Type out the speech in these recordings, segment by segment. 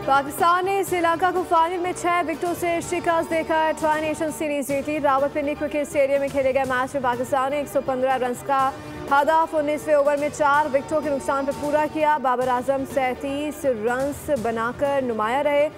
पाकिस्तान ने श्रीलंका को फाइनल में 6 विकेटों से शिकस्त देकर ट्राई नेशन सीरीज जीती। रावलपिंडी क्रिकेट स्टेडियम में खेले गए मैच में पाकिस्तान ने 115 रन का हदफ 19वें ओवर में 4 विकेटों के नुकसान पर पूरा किया। बाबर आजम 37 रन बनाकर नुमाया रहे।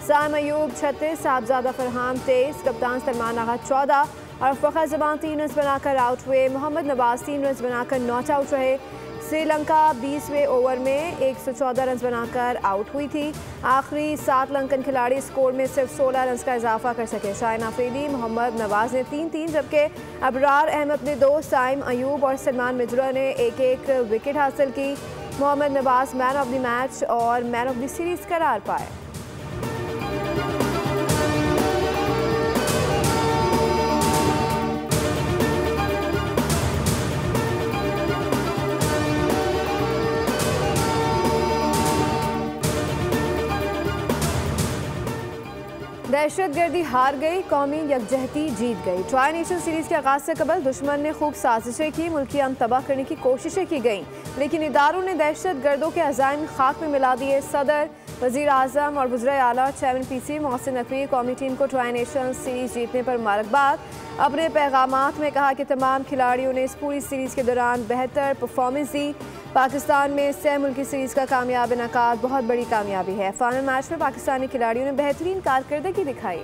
साइम अयूब 36, साहबजादा फरहान 23, कप्तान सलमान आगा 14 और फ़खर ज़मान 3 रन बनाकर आउट हुए। मोहम्मद नवाज 3 रन बनाकर नॉट आउट रहे। श्रीलंका 20वें ओवर में 114 रन बनाकर आउट हुई थी। आखिरी 7 लंकन खिलाड़ी स्कोर में सिर्फ 16 रन का इजाफा कर सके। शाहिन अफरीदी, मोहम्मद नवाज ने 3-3 जबकि अबरार अहमद अपने 2, साइम अयूब और सलमान मिजरा ने 1-1 विकेट हासिल की। Mohammad Nawaz man of the match और मैन ऑफ द सीरीज करार पाए। दहशतगर्दी हार गई, कौमी यकजहती जीत गई। ट्राई नेशन सीरीज के आगाज से कबल दुश्मन ने खूब साजिशें की, मुल्की अमन तबाह करने की कोशिशें की गईं, लेकिन इदारों ने दहशत गर्दों के अज़ाइम खाक में मिला दिए। सदर, वज़ीर आज़म और वज़ीर आला चेयरमैन पीसी मोहसिन नकवी कौमी टीम को ट्राई नेशन सीरीज जीतने पर मुबारकबाद। अपने पैगामात में कहा कि तमाम खिलाड़ियों ने इस पूरी सीरीज़ के दौरान बेहतर परफॉर्मेंस दी। पाकिस्तान में 6 मुल्की सीरीज़ का कामयाब इनकाद बहुत बड़ी कामयाबी है। फाइनल मैच में पाकिस्तानी खिलाड़ियों ने बेहतरीन कारकर्दगी दिखाई।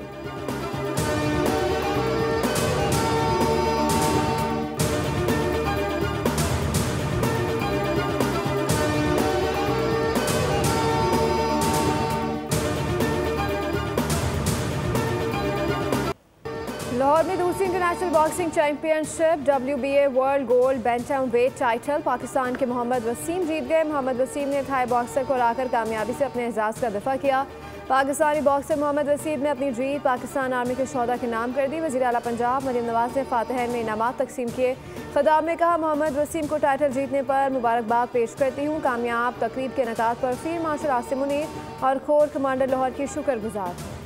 लाहौर में दूसरी international boxing championship WBA world gold bantam weight title Pakistan के मोहम्मद वसीम जीत गए। मोहम्मद वसीम ने थाई बॉक्सर को हराकर कामयाबी से अपने एजाज का दफा किया। पाकिस्तानी बॉक्सर मोहम्मद वसीम ने अपनी जीत पाकिस्तान आर्मी के शोहदा के नाम कर दी। वज़ीर आला पंजाब मरीम नवाज ने फातहैन में इनामात तकसीम किए। खिताब में कहा, मोहम्मद वसीम को टाइटल जीतने पर मुबारकबाद पेश करती हूँ। कामयाब तकरीब के इनेकाद पर फील्ड मार्शल आसिम मुनीर और कोर कमांडर लाहौर की शुक्रगुजार हूँ।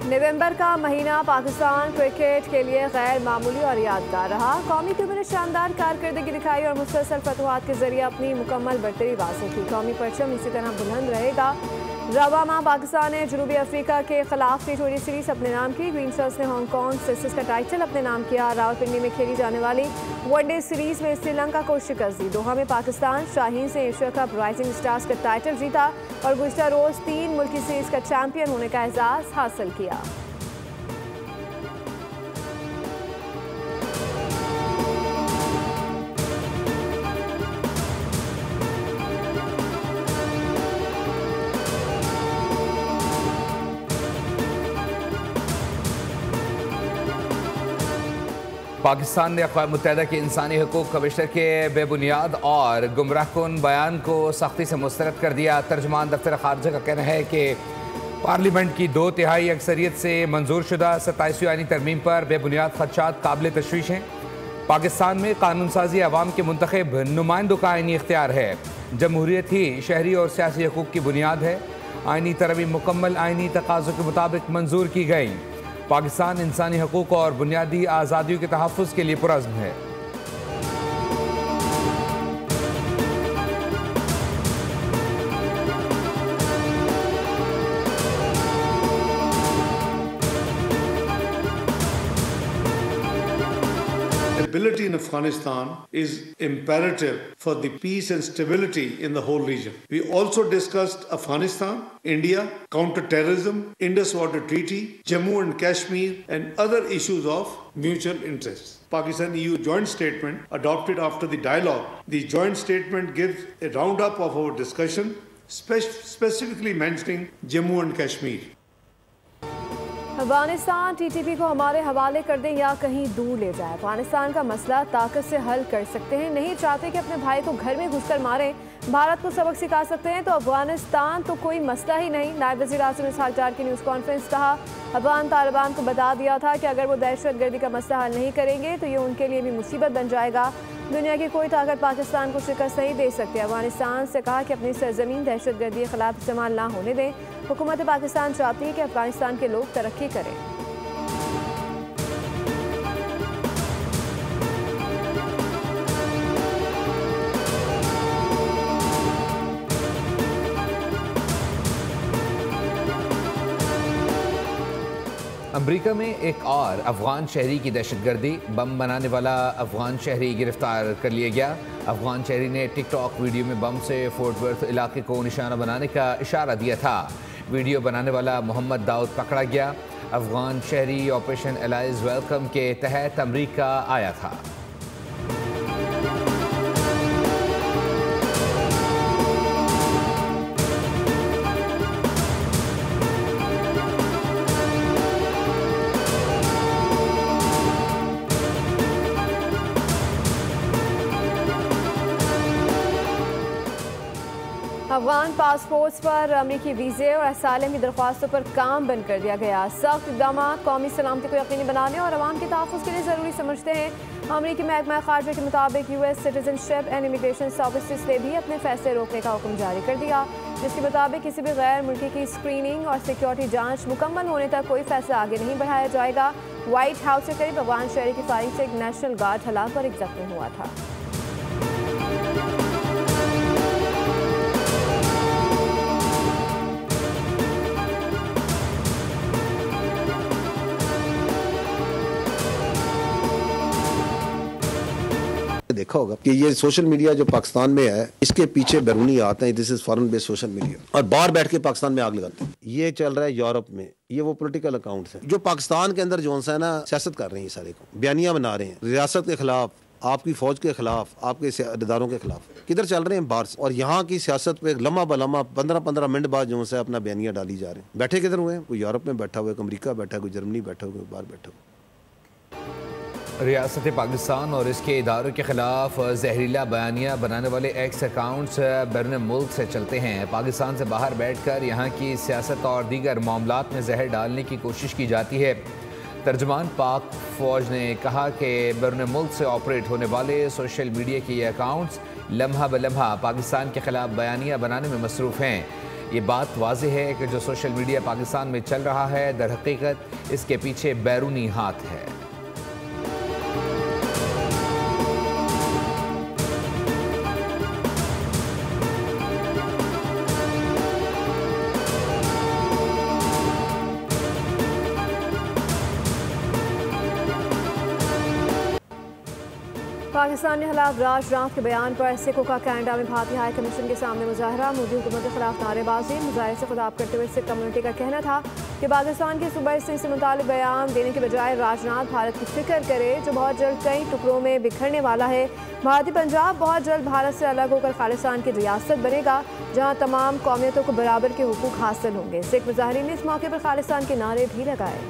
नवंबर का महीना पाकिस्तान क्रिकेट के लिए गैर मामूली और यादगार रहा। कौमी टीम ने शानदार कारकर्दगी दिखाई और मुसलसल फतवाहत के जरिए अपनी मुकम्मल बढ़तरी हासिल की। कौमी परचम इसी तरह बुलंद रहेगा। रवा माह पाकिस्तान ने जनूबी अफ्रीका के खिलाफ T20 सीरीज अपने नाम की। ग्रीन शर्ट्स ने हांगकॉन्ग सिस्टर्स का टाइटल अपने नाम किया। रावलपिंडी में खेली जाने वाली वनडे सीरीज में श्रीलंका को शिकस्त दी। दोहा में पाकिस्तान शाहीन से एशिया कप राइजिंग स्टार्स का टाइटल जीता और गुज़िश्ता रोज 3 मुल्की सीरीज का चैंपियन होने का एजाज हासिल किया। पाकिस्तान ने अक़वाम मुत्तहिदा के इंसानी हकूक़ कमिश्नर के बेबुनियाद और गुमराहकुन बयान को सख्ती से मुस्तरद कर दिया। तर्जमान दफ्तर ख़ारजा का कहना है कि पार्लियामेंट की 2/3 अक्सरियत से मंजूर शुदा 27वीं आईनी तरमीम पर बेबुनियाद खदशात काबिल तशवीश हैं। पाकिस्तान में कानून साजी अवाम के मुंतखब नुमाइंदों का आइनी इख्तियार है। जमहूरियत ही शहरी और सियासी हकूक़ की बुनियाद है। आइनी तरमीम मुकम्मल आइनी तकाज़ों के मुताबिक मंजूर की गई। पाकिस्तान इंसानी हकूक़ और बुनियादी आज़ादियों के तहफ़्फ़ुज़ के लिए पुरज़्म है। Stability in Afghanistan is imperative for the peace and stability in the whole region. We also discussed Afghanistan, India, counter-terrorism, Indus Water Treaty, Jammu and Kashmir, and other issues of mutual interest. Pakistan-EU joint statement adopted after the dialogue. The joint statement gives a roundup of our discussion, specifically mentioning Jammu and Kashmir. Afghanistan TTP को हमारे हवाले कर दें या कहीं दूर ले जाए। अफगानिस्तान का मसला ताकत से हल कर सकते हैं, नहीं चाहते कि अपने भाई को घर में घुसकर मारें। भारत को सबक सिखा सकते हैं तो अफगानिस्तान तो कोई मसला ही नहीं। नायब वज़ीर आज़म इसहाक डार की न्यूज़ कॉन्फ्रेंस। कहा, अफगान तालिबान को बता दिया था कि अगर वो दहशत गर्दी का मसला हल नहीं करेंगे तो ये उनके लिए भी मुसीबत बन जाएगा। दुनिया की कोई ताकत पाकिस्तान को शिकस्त नहीं दे सकती। अफगानिस्तान से कहा कि अपनी सरजमीन दहशतगर्दी के खिलाफ इस्तेमाल ना होने दें। हुकूमत पाकिस्तान चाहती है कि अफगानिस्तान के लोग तरक्की करें। अमेरिका में एक और अफगान शहरी की दहशतगर्दी, बम बनाने वाला अफगान शहरी गिरफ्तार कर लिया गया। अफगान शहरी ने टिकटॉक वीडियो में बम से फोर्ट वर्थ इलाके को निशाना बनाने का इशारा दिया था। वीडियो बनाने वाला मोहम्मद दाऊद पकड़ा गया। अफगान शहरी ऑपरेशन एलाइज वेलकम के तहत अमेरिका आया था। अफगान पासपोर्ट्स पर अमरीकी वीज़े और असाइलम की दरख्वास्तों पर काम बंद कर दिया गया। सख्त इक़दाम कौमी सलामती को यकीनी बनाने और अवाम के तहफ़्फ़ुज़ के लिए ज़रूरी समझते हैं। अमरीकी महकमा ख़ारजा के मुताबिक US citizenship and immigration services ने भी अपने फैसले रोकने का हुक्म जारी कर दिया, जिसके मुताबिक किसी भी गैर मुल्की की स्क्रीनिंग और सिक्योरिटी जाँच मुकम्मल होने तक कोई फैसला आगे नहीं बढ़ाया जाएगा। व्हाइट हाउस के करीब अफगान शहरी की फायरिंग से एक नेशनल गार्ड हलाक और एक जख्मी हुआ था। देखा होगा कि ये सोशल मीडिया जो पाकिस्तान में है, इसके पीछे बैरूनी आते हैं। This is foreign based social media, और बाहर बैठ के पाकिस्तान में आग लगाते हैं। ये चल रहा है यूरोप में, ये वो पॉलिटिकल अकाउंट्स हैं जो पाकिस्तान के अंदर जो है ना सियासत कर रहे हैं। सारे को बयानियां बना रहे हैं रियासत के खिलाफ, आपकी फौज के खिलाफ, आपके इदारों के खिलाफ। किधर चल रहे हैं? बाहर से। और यहाँ की सियासत पे लम्हा बलम्हा 15-15 मिनट बाद जो है अपना बयानियां डाली जा रहे हैं। बैठे किधर हुए हैं? कोई यूरोप में बैठा हुआ है, कोई अमरीका बैठा है, कोई जर्मनी बैठा हुआ, कोई बाहर बैठा हुआ। रियासत पाकिस्तान और इसके इदारों के खिलाफ जहरीला बयानिया बनाने वाले एक्स अकाउंट्स बैरून मुल्क से चलते हैं। पाकिस्तान से बाहर बैठकर यहाँ की सियासत और दीगर मामलात में जहर डालने की कोशिश की जाती है। तर्जुमान पाक फौज ने कहा कि बैरून मुल्क से ऑपरेट होने वाले सोशल मीडिया के ये अकाउंट्स लम्हा ब लम्हा पाकिस्तान के खिलाफ बयानिया बनाने में मसरूफ़ हैं। ये बात वाज़ेह है कि जो सोशल मीडिया पाकिस्तान में चल रहा है, दर हकीकत इसके पीछे बैरूनी हाथ है। पाकिस्तान के खिलाफ राजनाथ के बयान पर सिखों का कनाडा में भारतीय हाई कमीशन के सामने मुजाहरा। मोदी हुकूमत के खिलाफ नारेबाजी। मुजाहरे से खिताब करते हुए सिख कम्युनिटी का कहना था कि पाकिस्तान के सूबा सिंध से मुताल्लिक बयान देने के बजाय राजनाथ भारत की फिक्र करे, जो बहुत जल्द कई टुकड़ों में बिखरने वाला है। भारतीय पंजाब बहुत जल्द भारत से अलग होकर खालिस्तान की रियासत बनेगा, जहाँ तमाम कौमियतों को बराबर के हुकूक हासिल होंगे। सिख मुजाहिरीन ने इस मौके पर खालिस्तान के नारे भी लगाए।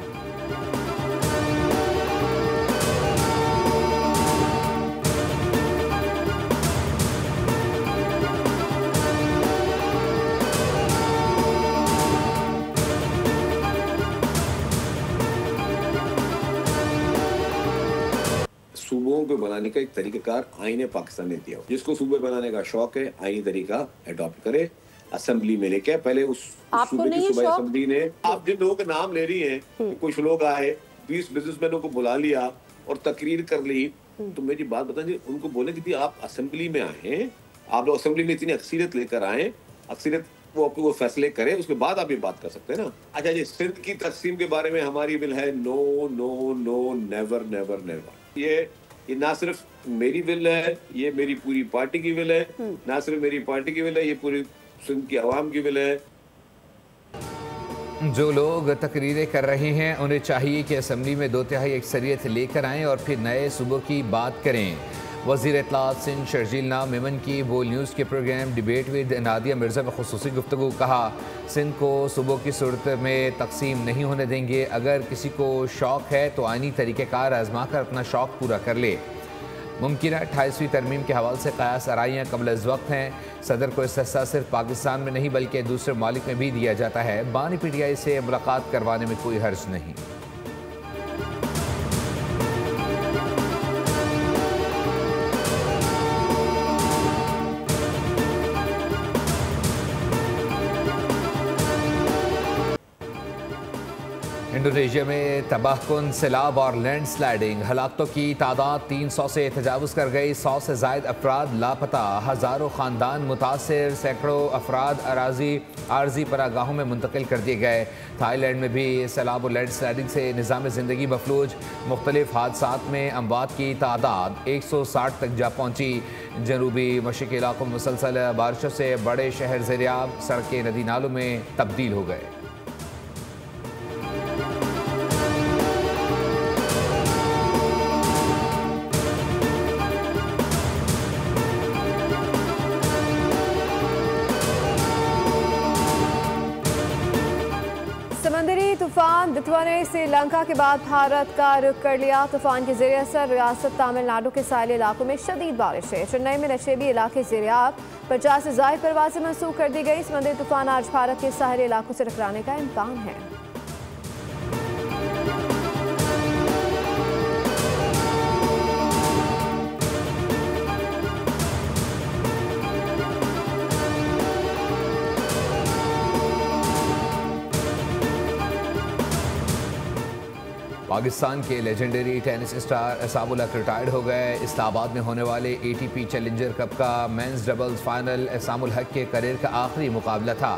सूबों को बनाने का एक तरीकाकार आईने पाकिस्तान ने दिया। जिसको सूबे बनाने का शौक है, आईनी तरीका अडॉप्ट करे, असेंबली में लेके पहले उस सूबे की सूबा असेंबली ने, आप जिन लोगों के नाम ले रही हैं, कुछ लोग आए 20 बिजनेसमैनों को बुला लिया और तकरीर कर ली, तो मेरी बात बताइए, उनको बोले कि आप असेंबली में आए, आप लोग असेंबली में इतनी अक्सरियत लेकर आए, अक्सरियत वो आपको वो फैसले करे, उसके बाद आप ये बात कर सकते हैं ना। अच्छा जी, सिंध की तकसीम के बारे में हमारी बिल है no no no, never never never. ये ना सिर्फ मेरी विल है, ये मेरी पूरी पार्टी की विल है। ना सिर्फ मेरी पार्टी की विल है, ये पूरी सिंध की आवाम की विल है। जो लोग तकरीरें कर रहे हैं, उन्हें चाहिए कि असेंबली में 2/3 अक्सरियत लेकर आएँ और फिर नए सूबों की बात करें। वज़ीर इत्तलात सिंध शर्जील नाम मेमन की बोल न्यूज़ के programme debate with Nadia Mirza में खुसूसी गुफ्तगू कहा, सिंध को सूबों की सूरत में तकसीम नहीं होने देंगे। अगर किसी को शौक़ है तो आइनी तरीक़ेकार आजमा कर अपना शौक़ पूरा कर ले। मुमकिन 28वीं तरमीम के हवाले से क़यास आराइयाँ कबल अज़ वक्त हैं। सदर को इस्तेहसाह सिर्फ पाकिस्तान में नहीं बल्कि दूसरे ममालिक में भी दिया जाता है। बानी PTI से मुलाकात करवाने में कोई हर्ज नहीं। इंडोनेशिया में तबाहकुन सैलाब और लैंड स्लाइडिंग, हलाकतों की तादाद 300 से तजावुज़ कर गई। 100 से ज़ायद अफराद लापता, हज़ारों ख़ानदान मुतासर, सैकड़ों अफराद आर्जी पनागाहों में मुंतकिल कर दिए गए। थाईलैंड में भी सैलाब और लैंड स्लाइडिंग से निज़ाम ज़िंदगी मफलूज। मुख्तलिफ हादसात में अमवात की तादाद 160 तक जा पहुँची। जनूबी मशरक़ी इलाकों में मुसलसल बारिशों से बड़े शहर ज़ेरियाब, सड़कें नदी नालों में तब्दील हो गए। समंदरी तूफान दितवा ने श्रीलंका के बाद भारत का रुख कर लिया। तूफान के जरिए असर रियासत तमिलनाडु के साहिली इलाकों में शदीद बारिश है। चेन्नई में नशेबी इलाके ज़ेरियाब 50 से ज़ायद परवाज़ें मनसूख कर दी गई। समंदरी तूफान आज भारत के साहिली इलाकों से टकराने का इम्कान है। पाकिस्तान के legendary tennis star Assam ul Haq retired हो गए। इस्लामाबाद में होने वाले ATP चैलेंजर कप का men's doubles final Assam ul Haq के करियर का आखिरी मुकाबला था।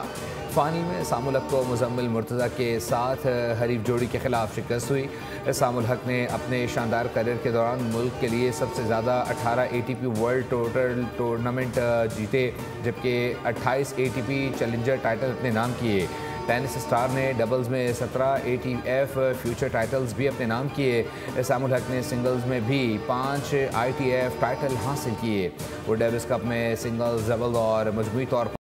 फाइनल में एसाम उल हक को मुजम्मिल मुर्तज़ा के साथ हरीफ जोड़ी के खिलाफ शिकस्त हुई। एसाम उल हक ने अपने शानदार करियर के दौरान मुल्क के लिए सबसे ज़्यादा 18 ATP वर्ल्ड टोटल टूर्नामेंट जीते, जबकि 28 ATP चैलेंजर टाइटल अपने नाम किए। टेनिस स्टार ने डबल्स में 17 ATF फ्यूचर टाइटल्स भी अपने नाम किए। एसाम उल हक ने सिंगल्स में भी 5 ITF टाइटल हासिल किए। वो डेविस कप में सिंगल्स, डबल और मजमूई तौर पर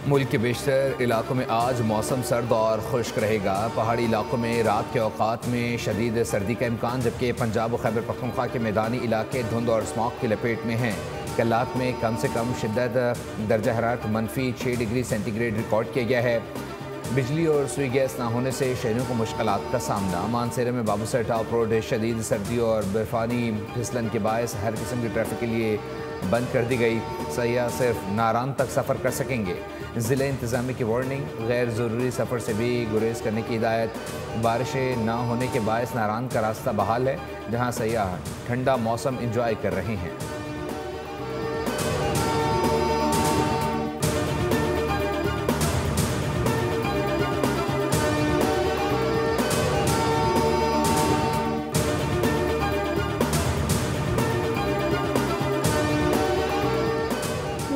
मुल्क के बेशतर इलाकों में आज मौसम सर्द और खुश्क रहेगा। पहाड़ी इलाकों में रात के औकात में शदीद सर्दी का इम्कान, जबकि पंजाब और खैबर पख्तूनख्वा के मैदानी इलाके धुंध और स्मॉग की लपेट में हैं। कलात में कम से कम शिद्दत दर्जा हरारत -6 डिग्री सेंटीग्रेड रिकॉर्ड किया गया है। बिजली और सुई गैस ना होने से शहरियों को मुश्किलात का सामना। मानसेरा में बाबूसर टॉप रोड शदीद सर्दी और बर्फानी फिसलन के बायस हर किस्म की ट्रैफिक के लिए बंद कर दी गई। सयाह सिर्फ नारान तक सफ़र कर सकेंगे। ज़िला इंतज़ामी की वार्निंग, गैर ज़रूरी सफ़र से भी गुरेज करने की हिदायत। बारिशें ना होने के बायस नारान का रास्ता बहाल है, जहाँ सयाह ठंडा मौसम इंजॉय कर रहे हैं।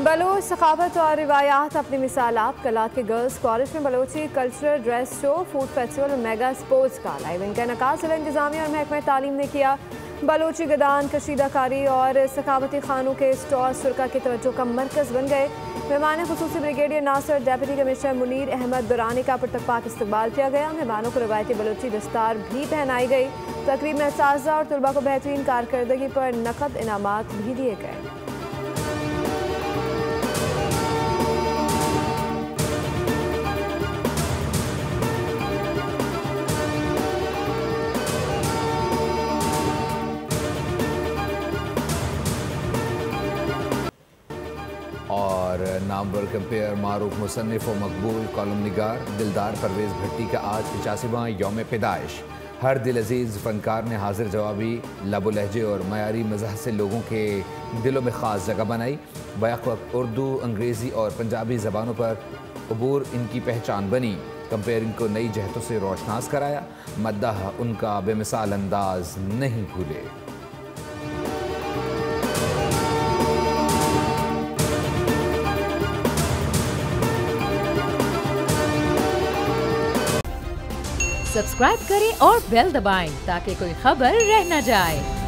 बलोच सखावत और रिवायात अपनी मिसाल आप। कलात के गर्ल्स कॉलेज में Balochi cultural dress show, food festival और मेगा स्पोर्ट्स का लाइव इनका इनकाद जिला इंतजामिया और महकमा तालीम ने किया। बलोची गदान, कशीदाकारी और सखावती खानों के स्टॉल सुरका की तवज्जो का मरकज़ बन गए। मेहमान खुसूसी brigadier Nasir, deputy commissioner Munir Ahmad Durrani का पुरतकपाक इस्तकबाल किया गया। मेहमानों को रवायती बलोची दस्तार भी पहनाई गई। तकरीब में असातिज़ा और तलबा को बेहतरीन कारकर्दगी पर नकद इनामात भी दिए गए। और नामवर कंपेयर मारूफ मुसन्निफ व मकबूल कॉलम निगार दिलदार परवेज़ भट्टी का आज 85वां यौम पैदाइश। हर दिल अजीज़ फ़नकार ने हाजिर जवाबी लबो लहजे और मयारी मज़ाह से लोगों के दिलों में ख़ास जगह बनाई। बैक वक्त उर्दू, अंग्रेज़ी और पंजाबी ज़बानों पर अबूर इनकी पहचान बनी। कंपेयर इनको नई जहतों से रोशनास कराया। मद्दाह उनका बेमिसाल अंदाज नहीं भूले। सब्सक्राइब करें और बेल दबाएं ताकि कोई खबर रह न जाए।